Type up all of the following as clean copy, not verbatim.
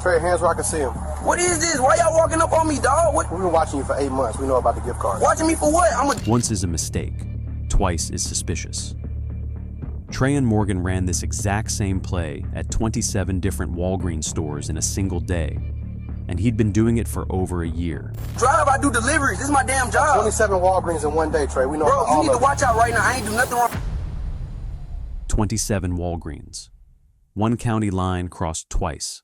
Trey, hands where I can see him. What is this? Why y'all walking up on me, dog? We've been watching you for 8 months. We know about the gift card. Watching me for what? Once is a mistake. Twice is suspicious. Trayon Morgan ran this exact same play at 27 different Walgreens stores in a single day, and he'd been doing it for over a year. Drive, I do deliveries. This is my damn job. 27 Walgreens in one day, Trey. We know Bro, all you need of to watch out right now. I ain't do nothing wrong. 27 Walgreens. One county line crossed twice.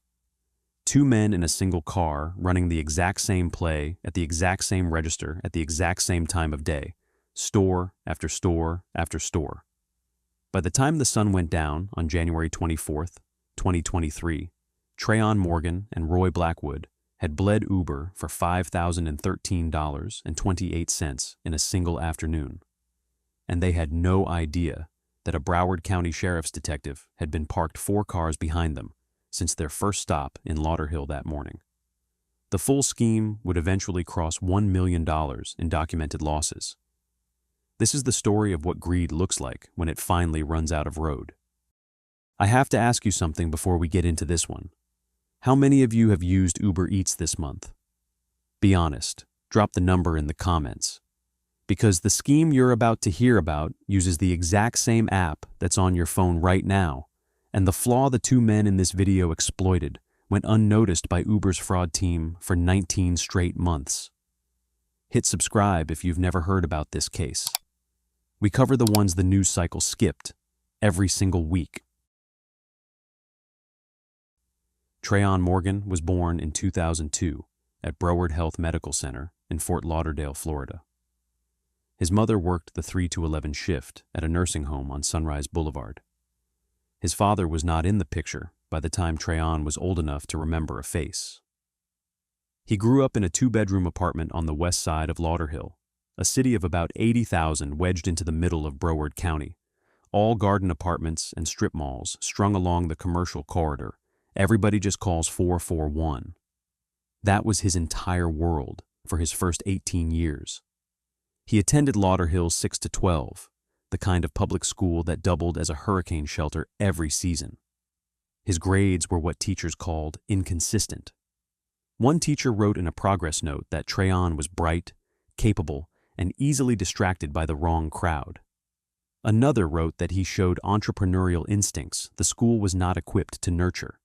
2 men in a single car running the exact same play at the exact same register at the exact same time of day. Store after store after store. By the time the sun went down on January 24th, 2023, Trayon Morgan and Roy Blackwood had bled Uber for $5,013.28 in a single afternoon. And they had no idea that a Broward County Sheriff's detective had been parked 4 cars behind them since their first stop in Lauderhill that morning. The full scheme would eventually cross $1 million in documented losses. This is the story of what greed looks like when it finally runs out of road. I have to ask you something before we get into this one. How many of you have used Uber Eats this month? Be honest, drop the number in the comments. Because the scheme you're about to hear about uses the exact same app that's on your phone right now, and the flaw the 2 men in this video exploited went unnoticed by Uber's fraud team for 19 straight months. Hit subscribe if you've never heard about this case. We cover the ones the news cycle skipped every single week. Trayon Morgan was born in 2002 at Broward Health Medical Center in Fort Lauderdale, Florida. His mother worked the 3 to 11 shift at a nursing home on Sunrise Boulevard. His father was not in the picture by the time Trayon was old enough to remember a face. He grew up in a 2-bedroom apartment on the west side of Lauderhill, a city of about 80,000 wedged into the middle of Broward County, all garden apartments and strip malls strung along the commercial corridor. Everybody just calls 441. That was his entire world for his first 18 years. He attended Lauderhill 6 to 12, the kind of public school that doubled as a hurricane shelter every season. His grades were what teachers called inconsistent. One teacher wrote in a progress note that Trayon was bright, capable, and easily distracted by the wrong crowd. Another wrote that he showed entrepreneurial instincts the school was not equipped to nurture.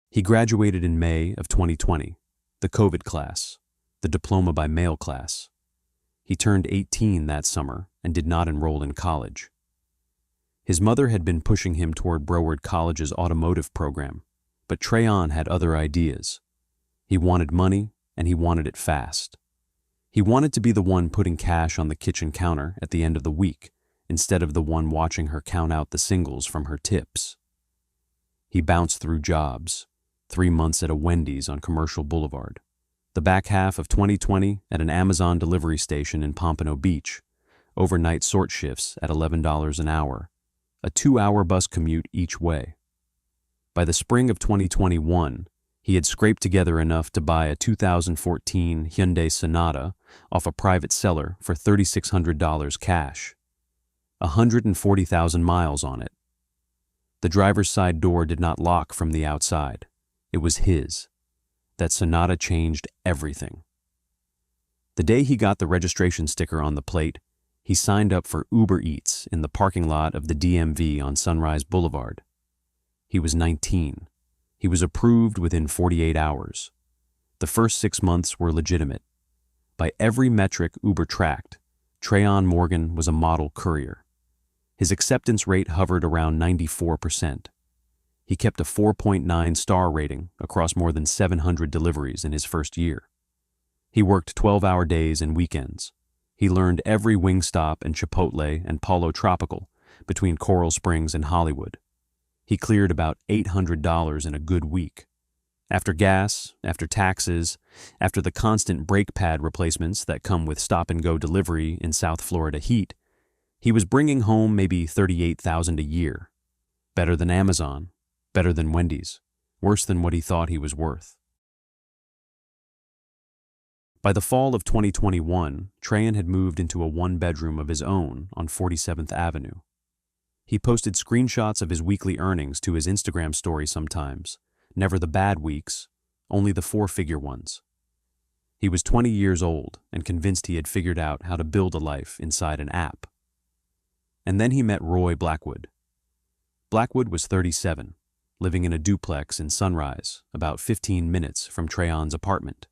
He graduated in May of 2020, the COVID class, the diploma by mail class. He turned 18 that summer and did not enroll in college. His mother had been pushing him toward Broward College's automotive program, but Trayon had other ideas. He wanted money, and he wanted it fast. He wanted to be the one putting cash on the kitchen counter at the end of the week, instead of the one watching her count out the singles from her tips. He bounced through jobs, 3 months at a Wendy's on Commercial Boulevard, the back half of 2020 at an Amazon delivery station in Pompano Beach, overnight sort shifts at $11 an hour, a 2-hour bus commute each way. By the spring of 2021, he had scraped together enough to buy a 2014 Hyundai Sonata off a private seller for $3,600 cash. 140,000 miles on it. The driver's side door did not lock from the outside. It was his. That Sonata changed everything. The day he got the registration sticker on the plate, he signed up for Uber Eats in the parking lot of the DMV on Sunrise Boulevard. He was 19. He was approved within 48 hours. The first 6 months were legitimate. By every metric Uber tracked, Trayon Morgan was a model courier. His acceptance rate hovered around 94%. He kept a 4.9 star rating across more than 700 deliveries in his first year. He worked 12-hour days and weekends. He learned every Wingstop and Chipotle and Paulo Tropical between Coral Springs and Hollywood. He cleared about $800 in a good week. After gas, after taxes, after the constant brake pad replacements that come with stop-and-go delivery in South Florida heat, he was bringing home maybe $38,000 a year. Better than Amazon, better than Wendy's, worse than what he thought he was worth. By the fall of 2021, Trayon had moved into a 1-bedroom of his own on 47th Avenue. He posted screenshots of his weekly earnings to his Instagram story sometimes, never the bad weeks, only the four-figure ones. He was 20 years old and convinced he had figured out how to build a life inside an app. And then he met Roy Blackwood. Blackwood was 37, living in a duplex in Sunrise, about 15 minutes from Trayon's apartment.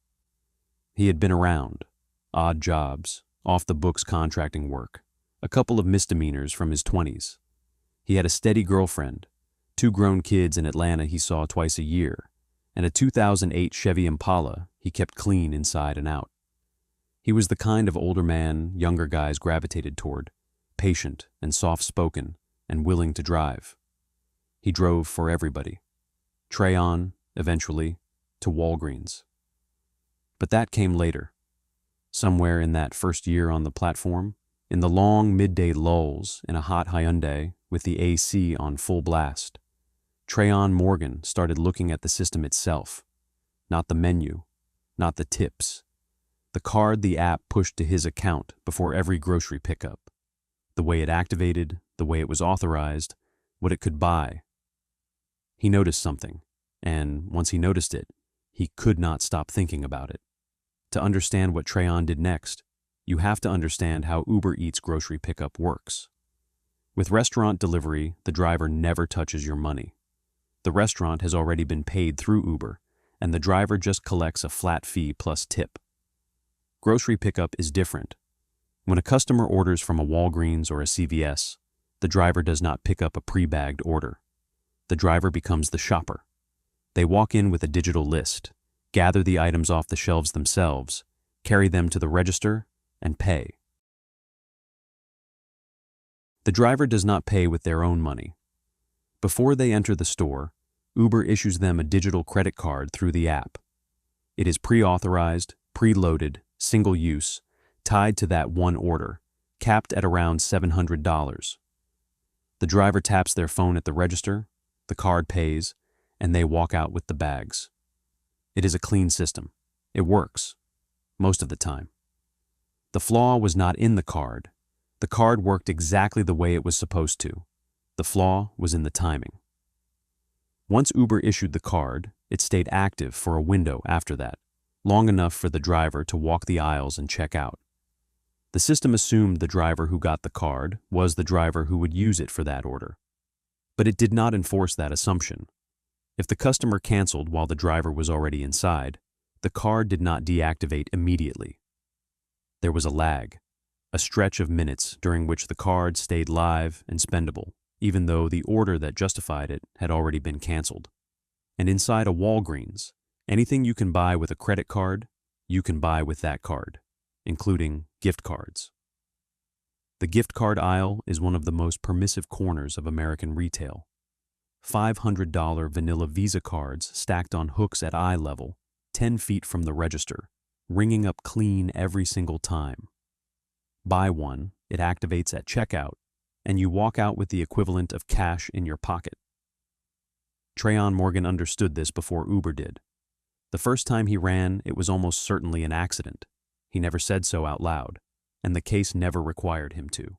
He had been around, odd jobs, off-the-books contracting work, a couple of misdemeanors from his 20s. He had a steady girlfriend, 2 grown kids in Atlanta he saw twice a year, and a 2008 Chevy Impala he kept clean inside and out. He was the kind of older man younger guys gravitated toward, patient and soft-spoken and willing to drive. He drove for everybody. Trayon, eventually, to Walgreens. But that came later. Somewhere in that first year on the platform, in the long midday lulls in a hot Hyundai with the AC on full blast, Trayon Morgan started looking at the system itself, not the menu, not the tips, the card the app pushed to his account before every grocery pickup, the way it activated, the way it was authorized, what it could buy. He noticed something, and once he noticed it, he could not stop thinking about it. To understand what Trayon did next, you have to understand how Uber Eats grocery pickup works. With restaurant delivery, the driver never touches your money. The restaurant has already been paid through Uber, and the driver just collects a flat fee plus tip. Grocery pickup is different. When a customer orders from a Walgreens or a CVS, the driver does not pick up a pre-bagged order. The driver becomes the shopper. They walk in with a digital list, gather the items off the shelves themselves, carry them to the register, and pay. The driver does not pay with their own money. Before they enter the store, Uber issues them a digital credit card through the app. It is pre-authorized, preloaded, single-use, tied to that one order, capped at around $700. The driver taps their phone at the register, the card pays, and they walk out with the bags. It is a clean system. It works. Most of the time. The flaw was not in the card. The card worked exactly the way it was supposed to. The flaw was in the timing. Once Uber issued the card, it stayed active for a window after that, long enough for the driver to walk the aisles and check out. The system assumed the driver who got the card was the driver who would use it for that order. But it did not enforce that assumption. If the customer canceled while the driver was already inside, the card did not deactivate immediately. There was a lag, a stretch of minutes during which the card stayed live and spendable, even though the order that justified it had already been canceled. And inside a Walgreens, anything you can buy with a credit card, you can buy with that card, including gift cards. The gift card aisle is one of the most permissive corners of American retail. $500 vanilla Visa cards stacked on hooks at eye level, 10 feet from the register, ringing up clean every single time. Buy one, it activates at checkout, and you walk out with the equivalent of cash in your pocket. Trayon Morgan understood this before Uber did. The first time he ran, it was almost certainly an accident. He never said so out loud, and the case never required him to.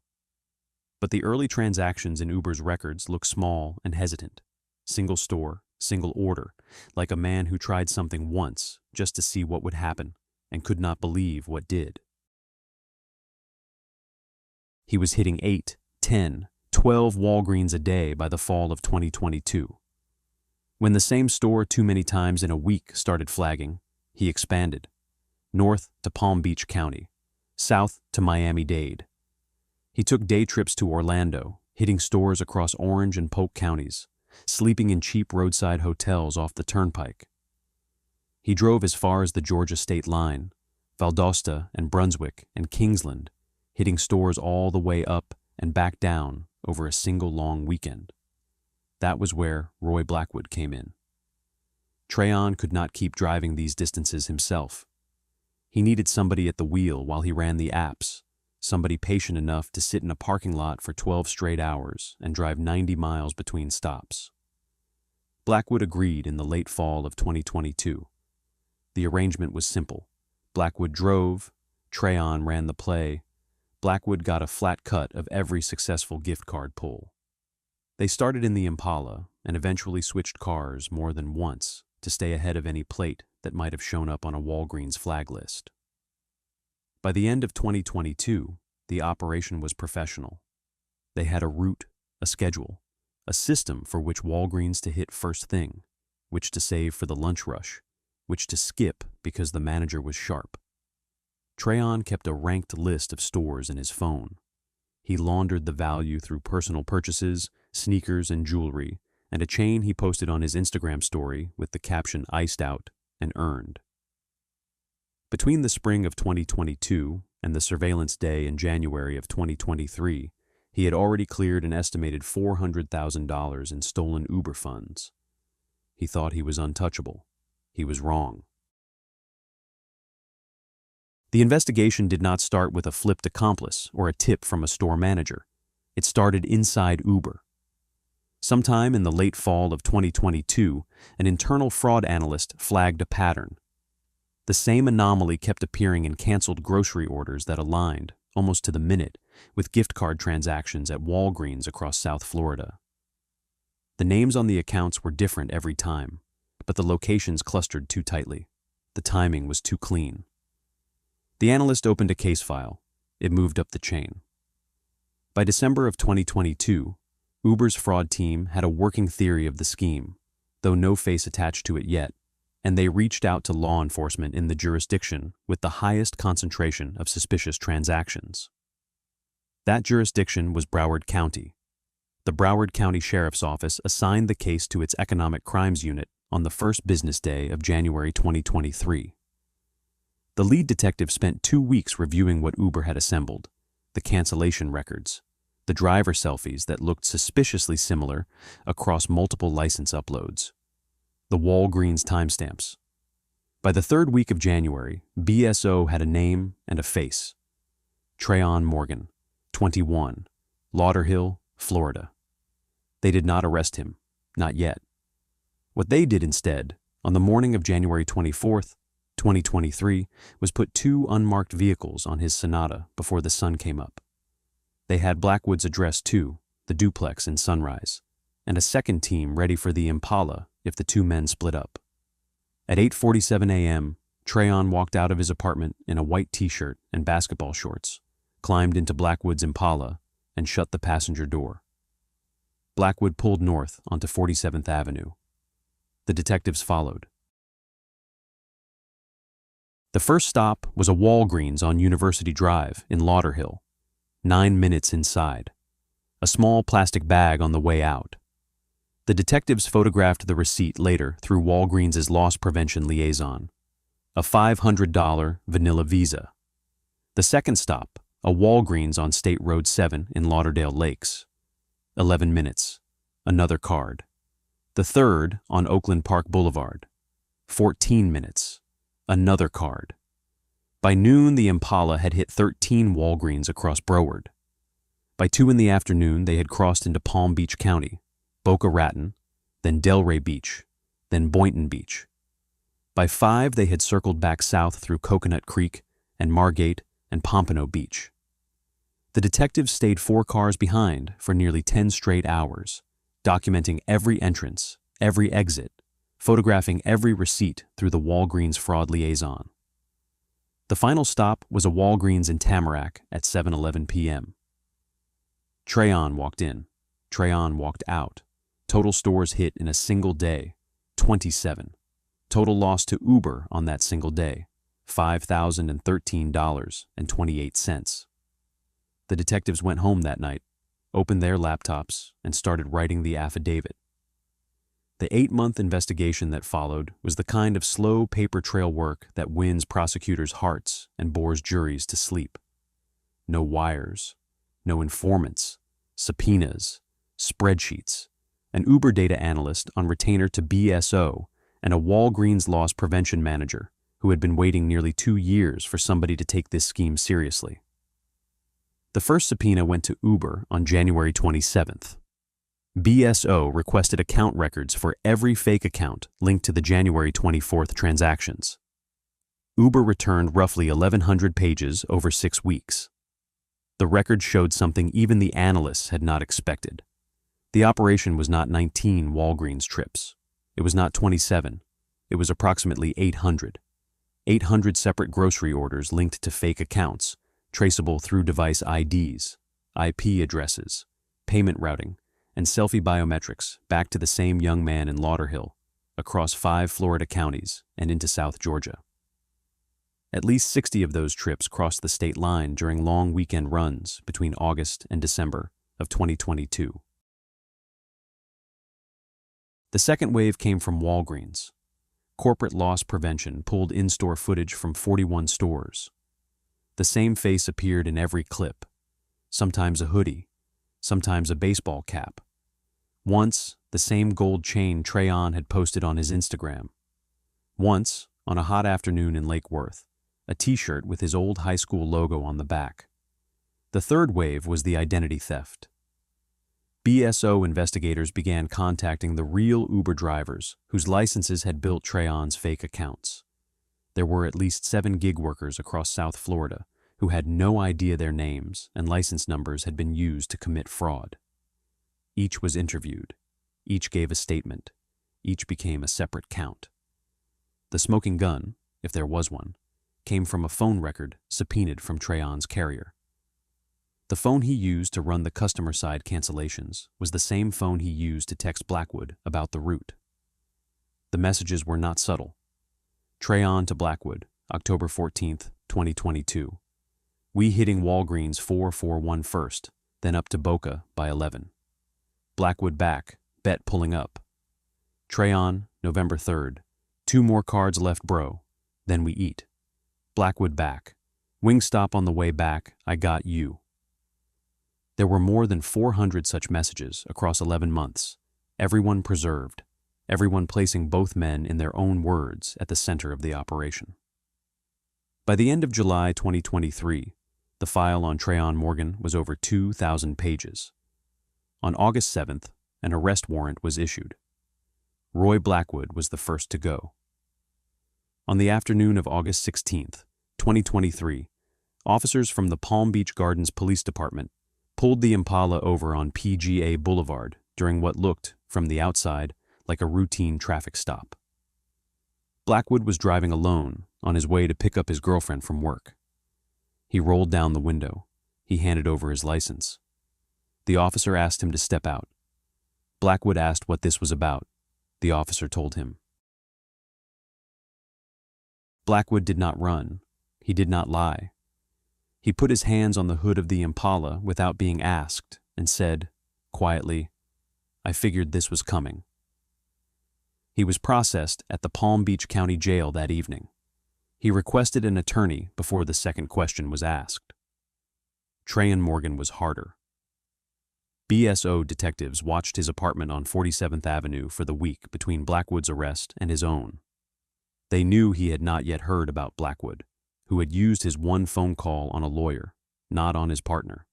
But the early transactions in Uber's records look small and hesitant. Single store, single order, like a man who tried something once just to see what would happen and could not believe what did. He was hitting 8, 10, 12 Walgreens a day by the fall of 2022. When the same store too many times in a week started flagging, he expanded. North to Palm Beach County, south to Miami-Dade. He took day trips to Orlando, hitting stores across Orange and Polk counties, sleeping in cheap roadside hotels off the turnpike. He drove as far as the Georgia state line, Valdosta and Brunswick and Kingsland, hitting stores all the way up and back down over a single long weekend. That was where Roy Blackwood came in. Trayon could not keep driving these distances himself. He needed somebody at the wheel while he ran the apps, somebody patient enough to sit in a parking lot for 12 straight hours and drive 90 miles between stops. Blackwood agreed in the late fall of 2022. The arrangement was simple. Blackwood drove, Trayon ran the play. Blackwood got a flat cut of every successful gift card pull. They started in the Impala and eventually switched cars more than once to stay ahead of any plate that might have shown up on a Walgreens flag list. By the end of 2022, the operation was professional. They had a route, a schedule, a system for which Walgreens to hit first thing, which to save for the lunch rush, which to skip because the manager was sharp. Trayon kept a ranked list of stores in his phone. He laundered the value through personal purchases, sneakers and jewelry, and a chain he posted on his Instagram story with the caption "iced out" and "earned." Between the spring of 2022 and the surveillance day in January of 2023, he had already cleared an estimated $400,000 in stolen Uber funds. He thought he was untouchable. He was wrong. The investigation did not start with a flipped accomplice or a tip from a store manager. It started inside Uber. Sometime in the late fall of 2022, an internal fraud analyst flagged a pattern. The same anomaly kept appearing in canceled grocery orders that aligned, almost to the minute, with gift card transactions at Walgreens across South Florida. The names on the accounts were different every time, but the locations clustered too tightly. The timing was too clean. The analyst opened a case file. It moved up the chain. By December of 2022, Uber's fraud team had a working theory of the scheme, though no face attached to it yet, and they reached out to law enforcement in the jurisdiction with the highest concentration of suspicious transactions. That jurisdiction was Broward County. The Broward County Sheriff's Office assigned the case to its Economic Crimes Unit on the first business day of January 2023. The lead detective spent 2 weeks reviewing what Uber had assembled, the cancellation records, the driver selfies that looked suspiciously similar across multiple license uploads, the Walgreens timestamps. By the third week of January, BSO had a name and a face. Trayon Morgan, 21, Lauderhill, Florida. They did not arrest him, not yet. What they did instead, on the morning of January 24th, 2023, was put 2 unmarked vehicles on his Sonata before the sun came up. They had Blackwood's address too, the duplex in Sunrise, and a second team ready for the Impala if the 2 men split up. At 8:47 a.m., Trayon walked out of his apartment in a white t-shirt and basketball shorts, climbed into Blackwood's Impala, and shut the passenger door. Blackwood pulled north onto 47th Avenue. The detectives followed. The first stop was a Walgreens on University Drive in Lauderhill, 9 minutes inside. A small plastic bag on the way out. The detectives photographed the receipt later through Walgreens' loss prevention liaison. A $500 vanilla Visa. The second stop, a Walgreens on State Road 7 in Lauderdale Lakes. 11 minutes. Another card. The third on Oakland Park Boulevard. 14 minutes. Another card. By noon, the Impala had hit 13 Walgreens across Broward. By 2 in the afternoon, they had crossed into Palm Beach County, Boca Raton, then Delray Beach, then Boynton Beach. By 5, they had circled back south through Coconut Creek and Margate and Pompano Beach. The detectives stayed 4 cars behind for nearly 10 straight hours, documenting every entrance, every exit, photographing every receipt through the Walgreens fraud liaison. The final stop was a Walgreens in Tamarack at 7:11 p.m. Trayon walked in. Trayon walked out. Total stores hit in a single day, 27. Total loss to Uber on that single day, $5,013.28. The detectives went home that night, opened their laptops, and started writing the affidavit. The 8-month investigation that followed was the kind of slow paper trail work that wins prosecutors' hearts and bores juries to sleep. No wires, no informants, subpoenas, spreadsheets, an Uber data analyst on retainer to BSO, and a Walgreens loss prevention manager who had been waiting nearly 2 years for somebody to take this scheme seriously. The first subpoena went to Uber on January 27th. BSO requested account records for every fake account linked to the January 24th transactions. Uber returned roughly 1,100 pages over 6 weeks. The record showed something even the analysts had not expected. The operation was not 19 Walgreens trips. It was not 27. It was approximately 800. 800 separate grocery orders linked to fake accounts, traceable through device IDs, IP addresses, payment routing, and selfie biometrics back to the same young man in Lauderhill, across 5 Florida counties and into South Georgia. At least 60 of those trips crossed the state line during long weekend runs between August and December of 2022. The second wave came from Walgreens. Corporate loss prevention pulled in-store footage from 41 stores. The same face appeared in every clip, sometimes a hoodie, sometimes a baseball cap. Once, the same gold chain Trayon had posted on his Instagram. Once, on a hot afternoon in Lake Worth, a t-shirt with his old high school logo on the back. The third wave was the identity theft. BSO investigators began contacting the real Uber drivers whose licenses had built Trayon's fake accounts. There were at least 7 gig workers across South Florida who had no idea their names and license numbers had been used to commit fraud. Each was interviewed. Each gave a statement. Each became a separate count. The smoking gun, if there was one, came from a phone record subpoenaed from Trayon's carrier. The phone he used to run the customer-side cancellations was the same phone he used to text Blackwood about the route. The messages were not subtle. Trayon to Blackwood, October 14th, 2022. We hitting Walgreens 441 first, then up to Boca by 11. Blackwood back, bet pulling up. Trayon, November 3rd. 2 more cards left, bro. Then we eat. Blackwood back. Wingstop on the way back, I got you. There were more than 400 such messages across 11 months, everyone preserved, everyone placing both men in their own words at the center of the operation. By the end of July 2023, the file on Trayon Morgan was over 2,000 pages. On August 7th, an arrest warrant was issued. Roy Blackwood was the first to go. On the afternoon of August 16th, 2023, officers from the Palm Beach Gardens Police Department pulled the Impala over on PGA Boulevard during what looked, from the outside, like a routine traffic stop. Blackwood was driving alone on his way to pick up his girlfriend from work. He rolled down the window. He handed over his license. The officer asked him to step out. Blackwood asked what this was about. The officer told him. Blackwood did not run. He did not lie. He put his hands on the hood of the Impala without being asked and said, quietly, I figured this was coming. He was processed at the Palm Beach County Jail that evening. He requested an attorney before the second question was asked. Trayon Morgan was harder. BSO detectives watched his apartment on 47th Avenue for the week between Blackwood's arrest and his own. They knew he had not yet heard about Blackwood, who had used his one phone call on a lawyer, not on his partner.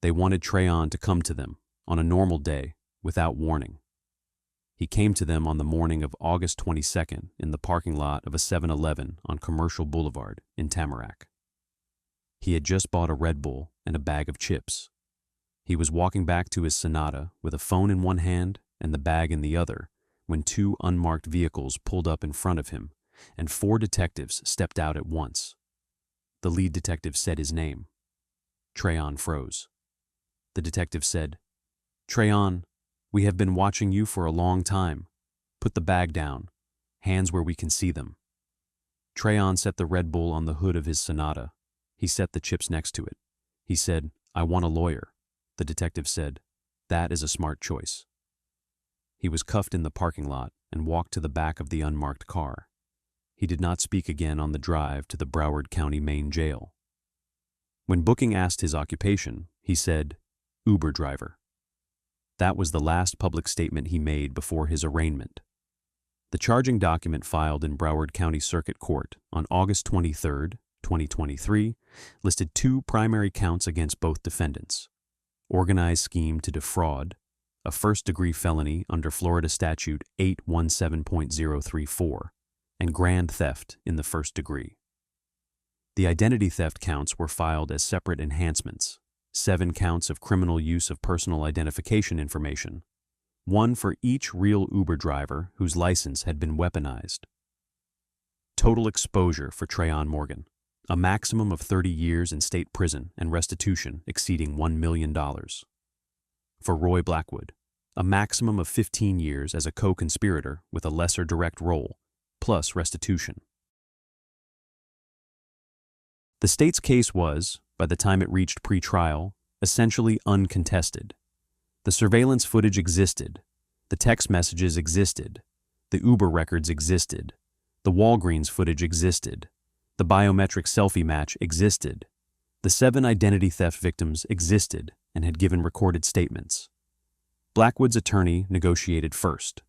They wanted Trayon to come to them on a normal day without warning. He came to them on the morning of August 22nd in the parking lot of a 7-Eleven on Commercial Boulevard in Tamarack. He had just bought a Red Bull and a bag of chips. He was walking back to his Sonata with a phone in one hand and the bag in the other when 2 unmarked vehicles pulled up in front of him and 4 detectives stepped out at once. The lead detective said his name. Trayon froze. The detective said, Trayon, we have been watching you for a long time. Put the bag down. Hands where we can see them. Trayon set the Red Bull on the hood of his Sonata. He set the chips next to it. He said, I want a lawyer. The detective said, that is a smart choice. He was cuffed in the parking lot and walked to the back of the unmarked car. He did not speak again on the drive to the Broward County main jail. When booking asked his occupation, he said, Uber driver. That was the last public statement he made before his arraignment. The charging document filed in Broward County Circuit Court on August 23, 2023, listed 2 primary counts against both defendants: organized scheme to defraud, a first-degree felony under Florida Statute 817.034, and grand theft in the first degree. The identity theft counts were filed as separate enhancements, 7 counts of criminal use of personal identification information, one for each real Uber driver whose license had been weaponized. Total exposure for Trayon Morgan, a maximum of 30 years in state prison and restitution exceeding $1 million. For Roy Blackwood, a maximum of 15 years as a co-conspirator with a lesser direct role, plus restitution. The state's case was, by the time it reached pre-trial, essentially uncontested. The surveillance footage existed, the text messages existed, the Uber records existed, the Walgreens footage existed, the biometric selfie match existed, the 7 identity theft victims existed and had given recorded statements. Blackwood's attorney negotiated first.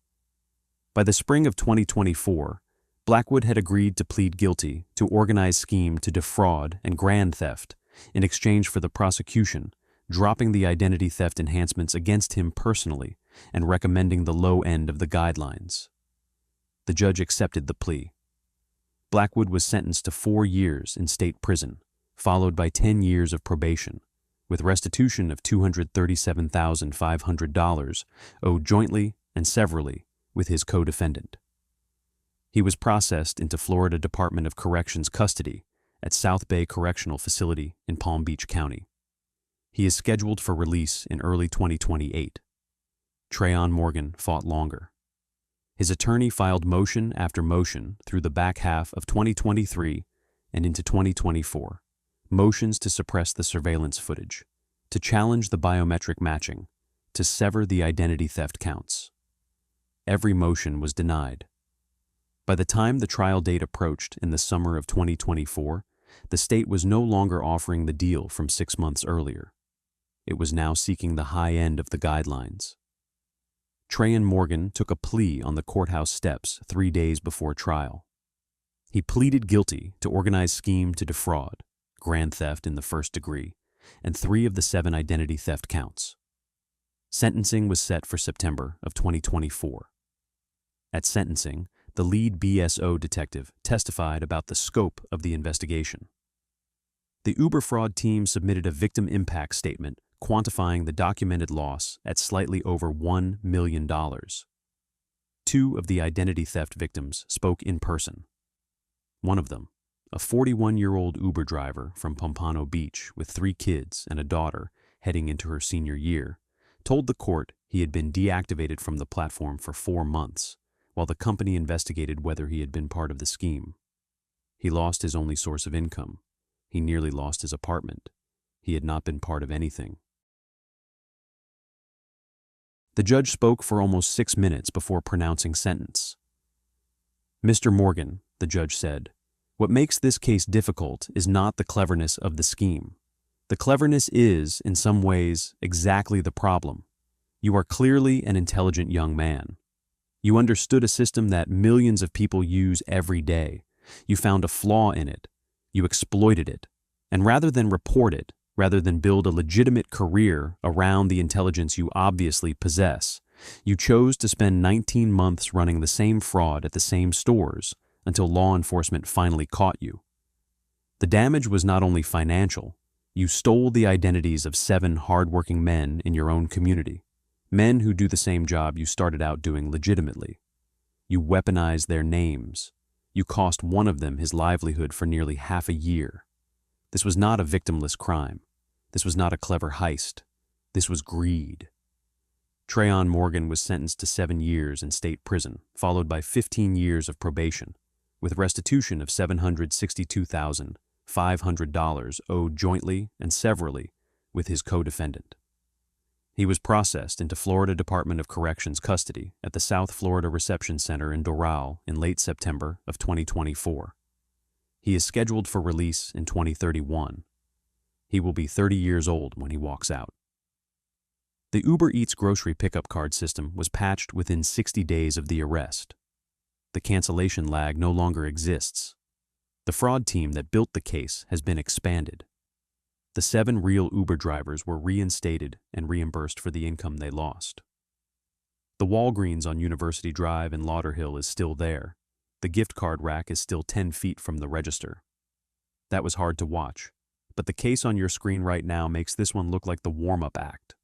By the spring of 2024, Blackwood had agreed to plead guilty to organized scheme to defraud and grand theft in exchange for the prosecution dropping the identity theft enhancements against him personally and recommending the low end of the guidelines. The judge accepted the plea. Blackwood was sentenced to 4 years in state prison, followed by 10 years of probation, with restitution of $237,500 owed jointly and severally with his co-defendant. He was processed into Florida Department of Corrections custody at South Bay Correctional Facility in Palm Beach County. He is scheduled for release in early 2028. Trayon Morgan fought longer. His attorney filed motion after motion through the back half of 2023 and into 2024, motions to suppress the surveillance footage, to challenge the biometric matching, to sever the identity theft counts. Every motion was denied. By the time the trial date approached in the summer of 2024, the state was no longer offering the deal from 6 months earlier. It was now seeking the high end of the guidelines. Trayon Morgan took a plea on the courthouse steps 3 days before trial. He pleaded guilty to organized scheme to defraud, grand theft in the first degree, and 3 of the 7 identity theft counts. Sentencing was set for September of 2024. At sentencing, the lead BSO detective testified about the scope of the investigation. The Uber fraud team submitted a victim impact statement quantifying the documented loss at slightly over $1 million. 2 of the identity theft victims spoke in person. One of them, a 41-year-old Uber driver from Pompano Beach with 3 kids and a daughter heading into her senior year, told the court he had been deactivated from the platform for 4 months, while the company investigated whether he had been part of the scheme. He lost his only source of income. He nearly lost his apartment. He had not been part of anything. The judge spoke for almost 6 minutes before pronouncing sentence. "Mr. Morgan," the judge said, "what makes this case difficult is not the cleverness of the scheme. The cleverness is, in some ways, exactly the problem. You are clearly an intelligent young man. You understood a system that millions of people use every day. You found a flaw in it. You exploited it. And rather than report it, rather than build a legitimate career around the intelligence you obviously possess, you chose to spend 19 months running the same fraud at the same stores until law enforcement finally caught you. The damage was not only financial. You stole the identities of 7 hardworking men in your own community, men who do the same job you started out doing legitimately. You weaponized their names. You cost one of them his livelihood for nearly half a year. This was not a victimless crime. This was not a clever heist. This was greed." Trayon Morgan was sentenced to 7 years in state prison, followed by 15 years of probation, with restitution of $762,500 owed jointly and severally with his co-defendant. He was processed into Florida Department of Corrections custody at the South Florida Reception Center in Doral in late September of 2024. He is scheduled for release in 2031. He will be 30 years old when he walks out. The Uber Eats grocery pickup card system was patched within 60 days of the arrest. The cancellation lag no longer exists. The fraud team that built the case has been expanded. The 7 real Uber drivers were reinstated and reimbursed for the income they lost. The Walgreens on University Drive in Lauderhill is still there. The gift card rack is still 10 feet from the register. That was hard to watch, but the case on your screen right now makes this one look like the warm-up act.